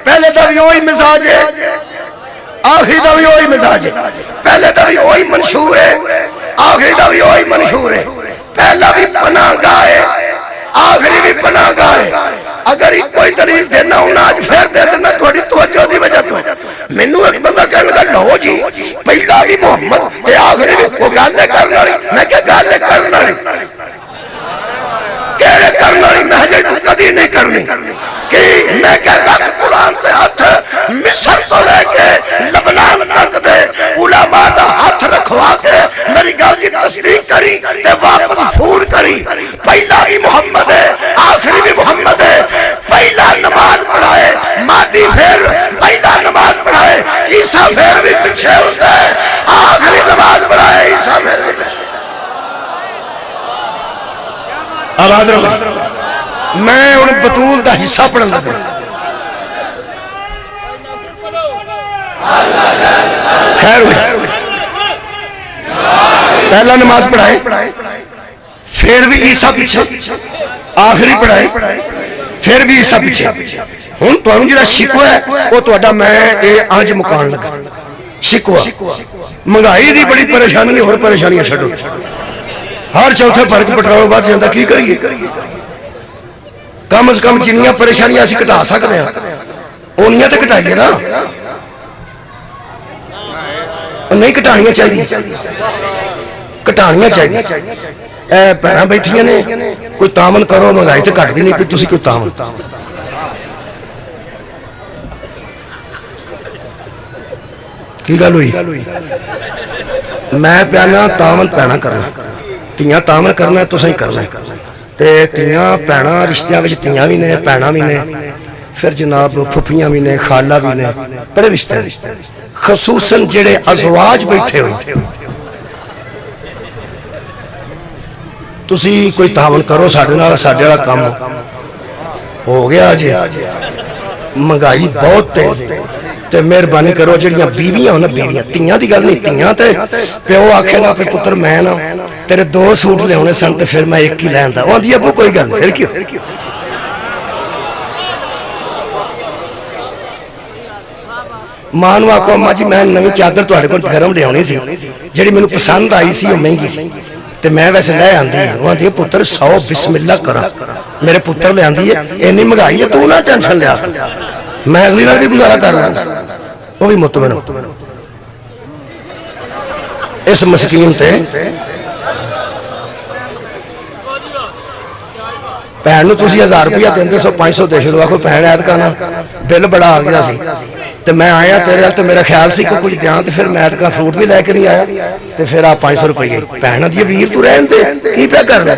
[SPEAKER 1] پہلے دا بھی وہی مزاج ہے آخری دا بھی وہی مزاج ہے پہلے دا بھی وہی منشور ہے آخری دا بھی وہی منشور ہے پہلا بھی پناہ گاہ ہے آخری بھی پناہ گاہ ہے اگر ہی کوئی دلیل دینا ہوں آج پھر دے دینا تھوڑی توجہ دی وجہ تو میں نو ایک بندہ کہنے لگا لو جی پہلا بھی محمد اے آخری بھی وہ گالے کرنا میں کہ گالے کرنا کہڑے کرن والی محجر تو کدی نہیں کرنی کہ میں کہ رکھ قرآن تے ہاتھ مصر تو لے کے لبنان تک دے علماء دا ہاتھ رکھوا کے میری گل کی تصدیق کری تے واپس فون کری پہلا بھی محمد ہے آخری بھی محمد ہے پہلا نماز پڑھائے مادی پھر پہلا نماز پڑھائے عیسیٰ پھر بھی پیچھے اس ہے آخری نماز پڑھائے عیسیٰ پھر بھی پیچھے آواز رہا میں ان بطول دا حصہ پڑھن لگا خیر ہوئی پہلا نماز پڑھائے پھر بھی عیسیٰ پیچھے آخری پڑھائے پھر بھی عیسیٰ پیچھے ہن تانوں جڑا شکوہ ہے وہ تہاڈا میں آج مکان لگا شکوہ مہنگائی دی بڑی پریشانی ہے اور پریشانیاں چھڈو ہر چوتھے فرق پٹرول بات جاندہ کی کریے کم از کم جنیاں پریشانیاں اسی کٹا سکتے ہیں انہیاں تے کٹائیے نا نہیں کٹانیاں چاہیے کٹانیاں چاہیے اے پہنا بیٹھیاں نے کوئی تامن کرو مہنگائی تے کٹ دی نہیں کوئی تسی کوئی تامن کی گل ہوئی میں پیانا تامن پینا کرنا تیاں تامن کرنا ہے تو صحیح کرنا ہے تے تیاں پینا رشتیاں وچ تیاں بھی نے پینا بھی نے پھر جناب پھپھیاں بھی نے خالہ بھی نے بڑے رشتے خصوصاً جڑے ازواج بیٹھے ہوئے تسی کوئی تعاون کرو ساڈے نال ساڈے والا کام ہو گیا جی مہنگائی بہت تیز تے مہربانی کرو جڑیاں بیویاں ہو نا بیویاں تیاں دی گل نہیں تیاں تے پیو آکھے نا کہ پتر میں نا تیرے 2 سوٹ لے ہونے سن تے پھر میں ایک ہی لیندا او آندی ابو کوئی گل پھر کیوں ماں نوں آکھو اماں جی میں نویں چادر تہاڈے کول گرم لے آونی سی جڑی مینوں پسند آئی سی او مہنگی سی تے میں ویسے لے آندی او آندی پتر 100 بسم اللہ کرا میرے پتر لے آندی ہے اینی مہنگائی ہے تو نہ ٹینشن لیا میں اگلی نال بھی گزارا کر رہا وہ بھی مطمئن اس مسکین تے بہن نوں تسی 1000 روپیہ دیندے سو 500 دے چھڑو آکھو بہن ایت کا نا بل بڑا آ گیا سی تے میں آیا تیرے تے میرا خیال سی کہ کچھ دیاں تے پھر میں ایت کا فروٹ بھی لے کے نہیں آیا تے پھر آپ 500 روپیہ بہن دی ویر تو رہن تے کی پیا کرنا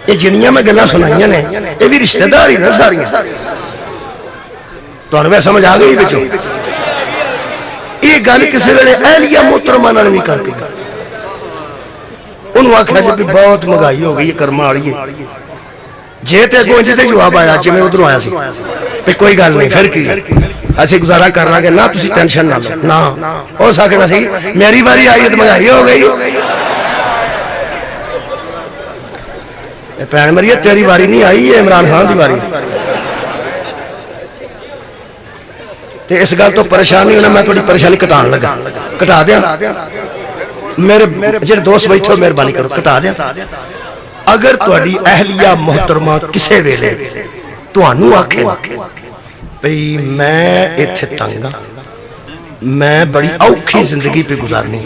[SPEAKER 1] یہ جنیاں میں گلاں سنائیاں نے یہ بھی رشتہ دار ہی نا ساریاں تو انوے سمجھ آ گئی بچوں یہ گل کسی ویلے اہلیہ محترمہ نال بھی کر کے انہوں آکھیا جب بہت مہنگائی ہو گئی یہ کرما والی ہے جے تے اگوں جے تے جواب آیا جی میں ادھروں آیا سی پہ کوئی گل نہیں پھر کی ایسے گزارا کرنا کہ نہ تسی ٹینشن نہ لو نہ ہو سکنا سی میری باری آئی تو مہنگائی ہو گئی بھین مریے تیری باری نہیں آئی یہ عمران خان دی باری تے اس گل تو پریشانی ہونا میں تھوڑی پریشانی کٹان لگا کٹا دیا میرے جڑے دوست بیٹھو مہربانی کرو کٹا دیا اگر تہاڈی اہلیہ محترمہ کسے ویلے تانوں آکھے بھئی میں ایتھے تنگ ہاں میں بڑی اوکھی زندگی پہ گزارنی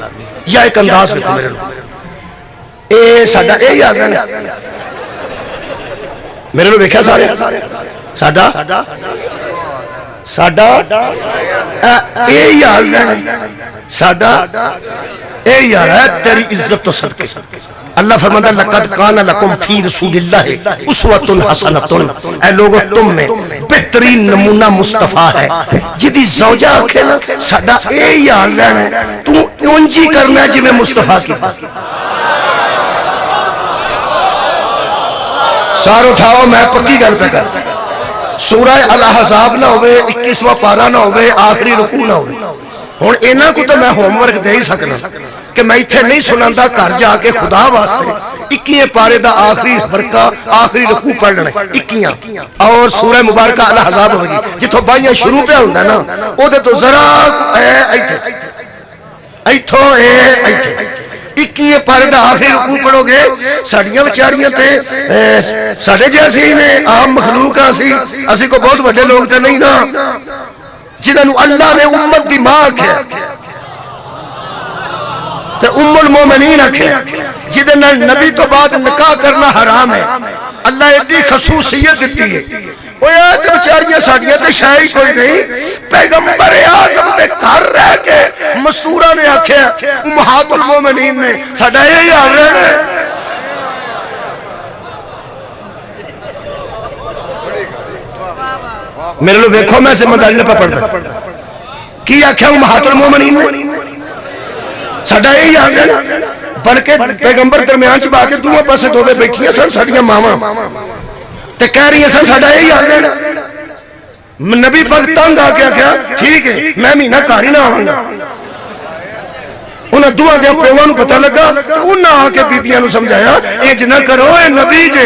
[SPEAKER 1] یا ایک انداز ویکھو میرے لوگ اے ساڈا اے یاد رہنا میرے لوگ ویکھیا سارے ساڈا ساڈا اے یاد رہنا ساڈا اے یاد ہے تیری عزت تو صدقے اللہ فرماتا ہے لَقَدْ كَانَ لَكُمْ فِي رَسُولِ اللَّهِ أُسْوَةٌ حَسَنَةٌ اے لوگوں تم میں بہترین نمونہ مصطفیٰ ہے جدی زوجہ آکھے نا ساڈا اے یاد رہنا ہے تو اونجی کرنا ہے جی میں مصطفیٰ کی سار اٹھاؤ میں پکی گل پہ کر سورہ الاحزاب نہ ہوئے 21واں پارہ نہ ہوئے آخری رکوع نہ ہوئے ہن انہاں کو تو میں ہوم ورک دے ہی سکنا کہ میں ایتھے نہیں سناندا گھر جا کے خدا واسطے 21 پارے دا آخری فرقہ آخری رکوع پڑھ لینا 21 اور سورہ مبارکہ الاحزاب ہوگی جتھوں بائیاں شروع پہ ہوندا نا او دے تو ذرا ایتھے ایتھوں ایتھے 21 پارے دا آخری رکوع پڑھو گے ساڈیاں بیچاریاں تے ساڈے جیسے نے عام مخلوق اسی اسی کو بہت بڑے لوگ تے نہیں نا جنہاں نو اللہ نے امت دی ماں آکھیا تے ام المومنین آکھے جدے نال نبی تو بعد نکاح کرنا حرام ہے اللہ ایڈی خصوصیت دیتی ہے وہ یہ تے بچاریاں ساڑیاں تے شاہی کوئی نہیں پیغمبر اعظم تے گھر رہ کے مستورہ نے آکھے امہات المومنین نے ساڑا یہی حال رہنا ہے میرے لوگ دیکھو میں سے مداری نے پڑھتا کی آکھے امہات المومنین نے ساڑا یہی حال رہنا بلکہ پیغمبر درمیان چ باقی دوہاں پاسے دوے بیٹھیاں سن ساڑیاں ماواں تے کہہ رہی ہیں سن ساڑا یہی حال رہنا نبی پاک تنگ آ کے کیا ٹھیک ہے میں مہینہ گھر ہی نہ آواں گا انہاں دوہاں دے پیواں نوں پتہ لگا انہاں آ کے بیبییاں نوں سمجھایا انج نہ کرو اے نبی جے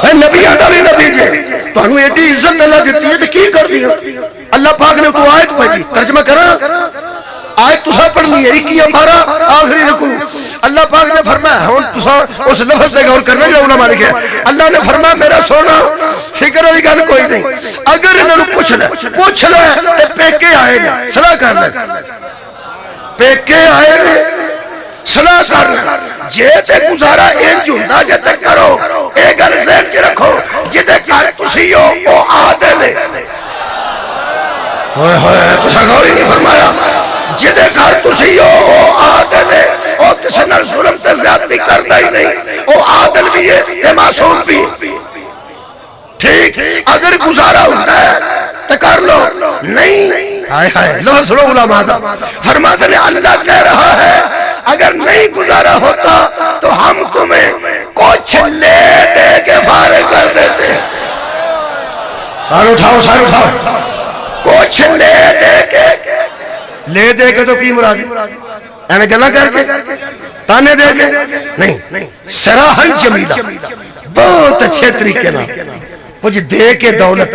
[SPEAKER 1] اے نبیاں دا بھی نبی جے تانوں ایڈی عزت اللہ دتی ہے تے کی کر دی اللہ پاک نے تو آیت بھیجی ترجمہ کراں آیت تسا پڑھنی ہے کی ہمارا آخری رکوع اللہ پاک نے فرمایا ہن تسا اس لفظ تے غور کرنا جو علماء نے کہا اللہ نے فرمایا میرا سونا فکر والی گل کوئی نہیں اگر انہاں نوں پوچھ لے تے پیکے آئے نے صلاح کر لے پیکے آئے نے صلاح کر لے جے تے گزارا انج ہوندا جے تے کرو اے گل ذہن چ رکھو جے گھر تسی ہو او عادل ہے ہوئے ہوئے تسا غور ہی نہیں فرمایا جدے گھر تسی ہو او عادل ہے او کسی نال ظلم تے زیادتی کردا ہی نہیں او عادل بھی ہے تے معصوم بھی ٹھیک اگر گزارا ہوتا ہے تو کر لو نہیں ہائے ہائے لو سنو علماء دا فرماتے ہیں اللہ کہہ رہا ہے اگر نہیں گزارا ہوتا تو ہم تمہیں کچھ لے دے کے فارغ کر دیتے سار اٹھاؤ کچھ لے دے کے تو کی مراد اینے گلا کر کے تانے دے کے نہیں سراحن جمیلہ بہت اچھے طریقے نہ کچھ دے کے دولت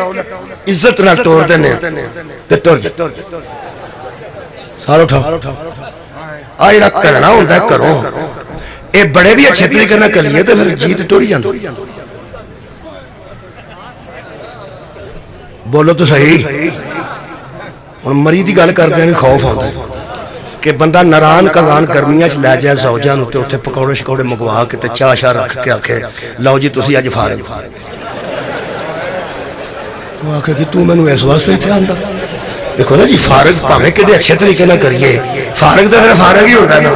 [SPEAKER 1] عزت نہ ٹور دینے تے ٹور جا سارا اٹھاؤ آئی رکھ کرنا ہوندہ کرو اے بڑے بھی اچھے طریقے نہ کریے تو پھر جیت ٹوری جاندو بولو تو صحیح اور مریدی گل کر دیں خوف ہوتا ہے کہ بندہ نران کگان گرمیاں چ لے جائے زوجان ہوتے ہوتے پکوڑے شکوڑے مگوا کے چاہ شاہ رکھ کے آکھے لو جی تسی اج فارغ وہ آکھے کہ تو میں نو اس واسطے تھے آندا دیکھو نا جی فارغ پاویں کڈے اچھے طریقے نہ کریے فارغ تے پھر فارغ ہی ہوتا ہے نا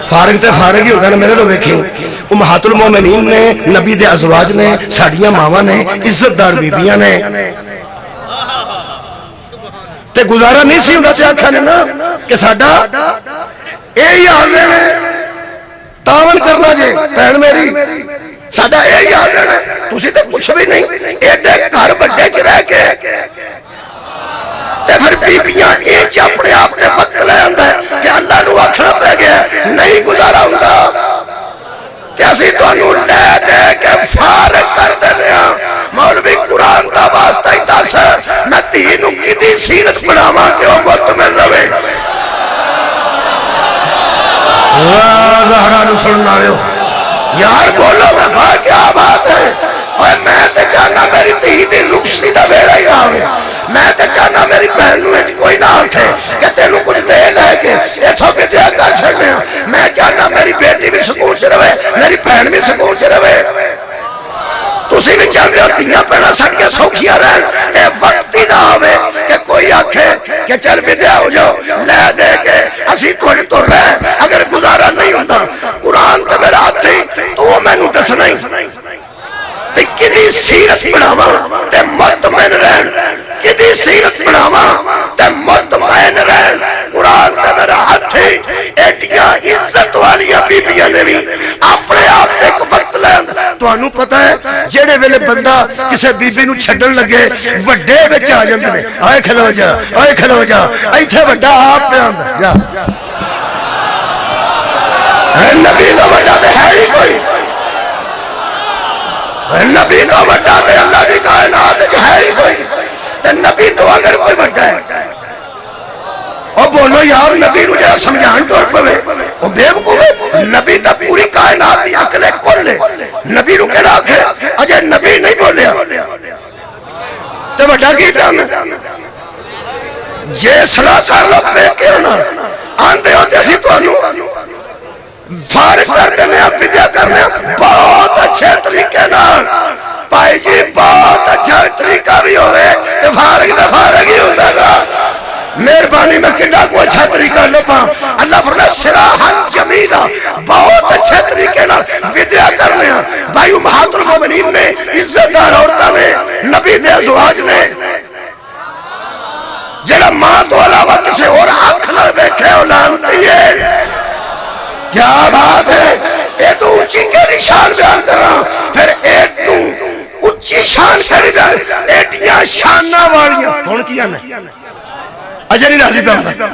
[SPEAKER 1] فارغ ہی ہوتا ہے نا میرے لو ویکھیں امہات المومنین نے نبی دے ازواج نے ساڈیاں ماواں نے عزت دار بیبییاں نے تے گزارا نہیں سی ہوندا تے آکھیا نے نا کہ ساڈا اے حال ہے تاون کرنا جے بہن میری ساڈا اے حال ہے تسی تے کچھ بھی نہیں ایڈے گھر بڑے چ رہ کے تے پھر بیبییاں انج اپنے آپ تے وقت لے آندا ہے کہ اللہ نو آکھنا پے گیا نہیں گزارا ہوندا تے اسی تانوں لے دے کے فارغ کر دینے ہاں مولوی قرآن دا واسطہ ہی دس میں تینوں کدی سیرت بڑھاواں کہ وہ مطمئن رہے زہرا نو سننا رہے ہو یار بولو میں بھائی کیا بات ہے اور میں تے چاہنا میری تھی دی رکشنی دا بیڑا ہی آوے میں تے چاہنا میری بہن نو اج کوئی نہ آکھے کہ تینوں کچھ دے لے کے ایتھوں بھی دیا کر چھڑنے میں چاہنا میری بیٹی بھی سکون سے رہے میری بہن بھی سکون سے رہے تسی بھی چاہتے ہو دیاں پیڑا سڑیاں سوکھیاں رہن اے وقت ہی نہ ہوئے کہ کوئی آکھے کہ چل بھی دیا ہو جاؤ لے دے کے اسی کوئی تو رہ اگر گزارا نہیں ہوتا قرآن تے میرا ہاتھ تھی تو میں نو دسنا ہی بھی کدی سیرت بڑھاواں تے مطمئن رہن کدی سیرت بڑھاواں تے مطمئن رہن قرآن تے میرا ہاتھ تھی ایڈیاں عزت والیاں بیبیاں نے بھی اپنے آپ تے ایک وقت لین تو انہوں پتہ ہے جیڑے ویلے بندہ کسے بی بی نو چھڑن لگے وڈے وچ آ جاندے نے آئے کھلو جا ایتھے وڈا آپ پہ آندا جا نبی تو وڈا تے ہے ہی کوئی نبی تو وڈا تے اللہ دی کائنات وچ ہے ہی کوئی تے نبی تو اگر کوئی وڈا ہے او بولو یار نبی نو جڑا سمجھان طور پے او بے وقوف نبی تا پوری کائنات دی عقل کل ہے نبی نو کہڑا آکھے اجے نبی نہیں بولیا تے وڈا کی کام جے صلاح کر لو پے کیوں نہ آندے ہوتے اسی تو انو فارغ کر دینے فدیہ کرنے بہت اچھے طریقے نال بھائی جی بہت اچھا طریقہ بھی ہوئے تو فارغ ہی ہوتا گا مہربانی میں کڈا کو اچھا طریقہ لپا اللہ فرمایا سراحا جمیلا بہت اچھے طریقے نال فدیہ کرنے بھائی امہات المومنین نے عزت دار عورتوں نے نبی دے ازواج نے جڑا ماں تو علاوہ کسے اور آنکھ نہ دیکھے اولانتی ہے کیا بات ہے اے تو اونچی کیڑی شان بیان کر رہا پھر اے تو اونچی شان کیڑی بیان ایڈیاں شانہ والیاں کون کیا نہیں اجری راضی پہ ہوتا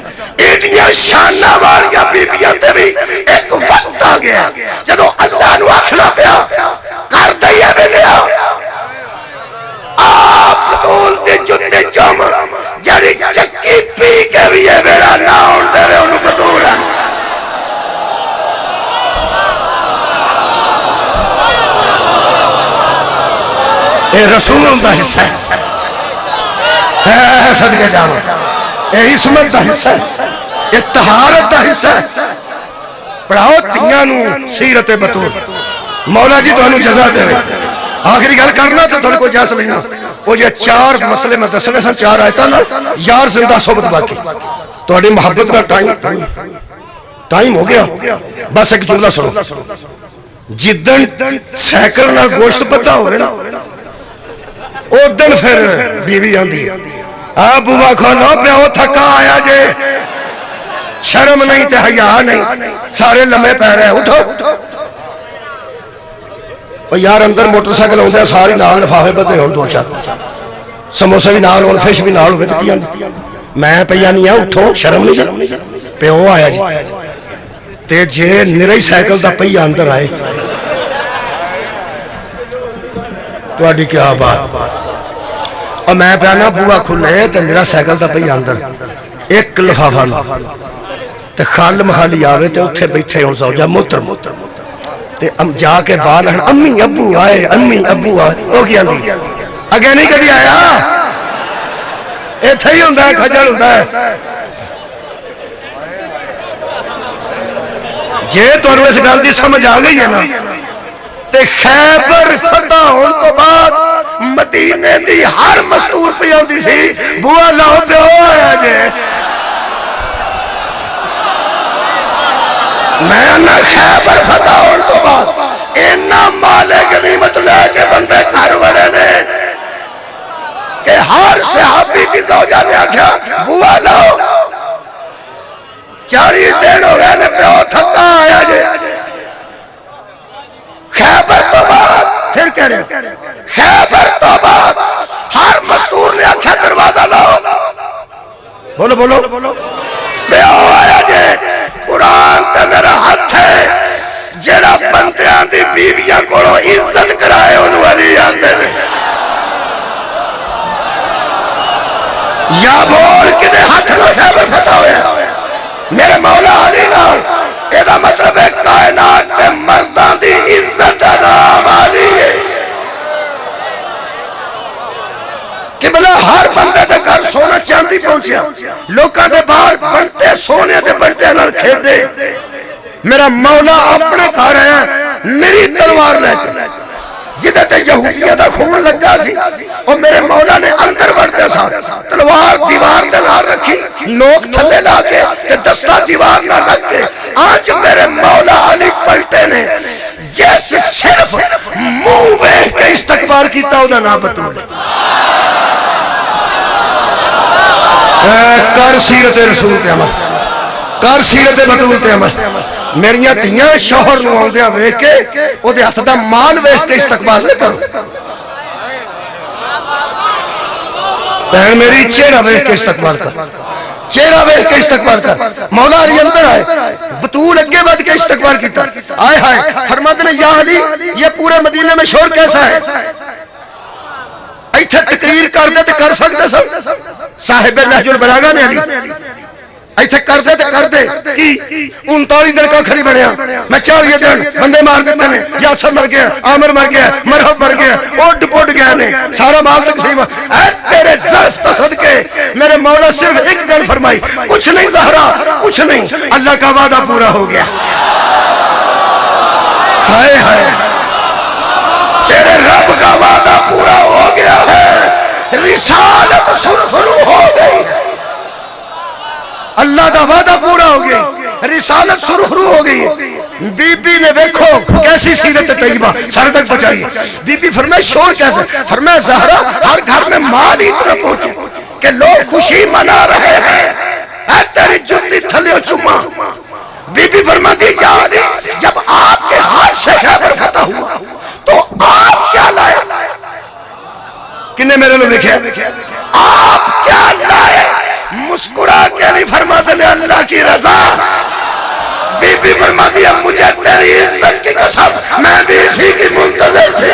[SPEAKER 1] ایڈیاں شانہ والیاں بیبیاں تے بھی ایک وقت آ گیا جدو اللہ نو آکھنا پیا کر دئیے بھی گیا آپ دول دے جتے جم جڑی چکی پی کے بھی یہ بیڑا نہ ہون دے رہے انہوں بطول ہے اے رسول دا حصہ ہے صدقے جانا اے عصمت دا حصہ ہے اے طہارت دا حصہ ہے پڑھاؤ تیانو سیرت بطول مولا جی تو انہوں جزا دے رہے آخری گل کرنا تو تھوڑے کو جیسا لینا وہ یہ 4 مسئلے میں دسنے سن 4 آیتاں نا یار زندہ صحبت باقی تھوڑی محبت کا ٹائم ہو گیا بس ایک جملہ سنو جدن سیکل نہ گوشت پتا ہوئے نا او دن پھر بیوی آندھی آپ بوا کھولو پیو تھکا آیا جے شرم نہیں تے حیا نہیں سارے لمحے پہ رہے اٹھو اور یار اندر موٹر سائیکل ہوندے ساری نال لفافے بدے ہون 2-4 سموسے بھی نال ہون فش بھی نال ہوئے تے پیاں میں پیا نہیں ہے اٹھو شرم نہیں پیو آیا جی تے جے نرائی سائیکل دا پیا اندر آئے تو اڈی کیا بات اور میں پیانا بوا کھلے تے نرا سائیکل دا پیا اندر ایک لفافہ نہ تے خال مخالی آوے تے اتھے بیٹھے ہون سوجا موتر تے جا کے بال ہن امی ابو آئے او کیا دی اگے نہیں کدی آیا ایتھے ہی ہوندا ہے کھجل ہوندا ہے جے تانوں اس گل دی سمجھ آ گئی ہے نا تے خیبر فتح ہون تو بعد مدینے دی ہر مستور پہ آندی سی بوا لاؤ پیو آیا جے میں نہ خیبر فتح ہون تو بعد اینا مالے غنیمت لے کے بندے گھر وڑے نے کہ ہر صحابی کی زوجہ نے آکھیا بوا لاؤ 40 دن ہو گئے نے پیو تھکا آیا جے خیبر تو بعد پھر کہہ رہے خیبر تو بعد ہر مزدور نے آکھیا دروازہ لاؤ بولو پیو آیا جے قرآن تے میرا ہاتھ ہے جڑا بندیاں دی بیویاں کولو عزت کرائے انہوں علی آندے نے یا بول کدے ہاتھ نہ خیبر فتح ہوئے میرے مولا علی نال ایدہ مطلب ہے کائنات تے مردان دی عزت نام علی ہے کہ بلا ہر بندے دے گھر سونا چاندی پہنچیا لوکاں دے باہر بنتے سونے دے بنتے نال کھیل دے میرا مولا اپنے گھر ہے میری تلوار لے کے جدہ تے یہودیہ دا خون لگا سی اور میرے مولا نے اندر بڑھتے سا تلوار دیوار دے نہ رکھی نوک تھلے لا کے کہ دستہ دیوار نہ رکھ کے آج میرے مولا علی پلٹے نے جیسے صرف منہ ویکھ کے استقبال کیتا ہوں دا نام بطولے کر سیرت رسول تے عمل کر سیرت بطول تے عمل میریاں تیاں شوہر نو آندیاں ویکھ کے او دے ہتھ دا مال ویکھ کے استقبال نہ کرو بہن میری چہرہ ویکھ کے استقبال کر چہرہ ویکھ کے استقبال کر مولا علی اندر آئے بطول اگے بڑھ کے استقبال کیتا آئے ہائے فرماتے نے یا علی یہ پورے مدینے میں شور کیسا ہے ایتھے تقریر کر دے تے کر سکتے سب صاحب نہج البلاغہ نے علی ایتھے کر دے تے کر دے کی 39 دن کا کھری بنیا میں 40 دن بندے مار دیتے ہیں یاسر مر گیا عامر مر گیا مرحب مر گیا اوڈ پوڈ گیا نے سارا مال تقسیم اے تیرے ظرف تو صدقے میرے مولا صرف ایک گل فرمائی، کچھ نہیں زہرا کچھ نہیں، اللہ کا وعدہ پورا ہو گیا۔ ہائے ہائے تیرے رب کا وعدہ پورا ہو گیا ہے، رسالت شروع ہو گئی، اللہ کا وعدہ پورا ہو گیا، رسالت شروع ہو گئی۔ بی بی نے دیکھو کیسی سیرت طیبہ سر تک پہنچائی، بی بی فرمائے شور کیسے؟ فرمائے زہرا ہر گھر میں مال اتنا پہنچے کہ لوگ خوشی منا رہے ہیں، اے تیری جتی تھلیو چما۔ بی بی فرماتی یا علی جب آپ کے ہاتھ سے خیبر فتح ہوا تو آپ کیا لائے؟ کنے میرے لوگ دیکھے آپ کیا لائے؟ مسکرا کے نہیں فرماتے نے اللہ کی رضا۔ بی بی فرماتی ہے مجھے تیری عزت کی قسم میں بھی اسی کی منتظر تھی۔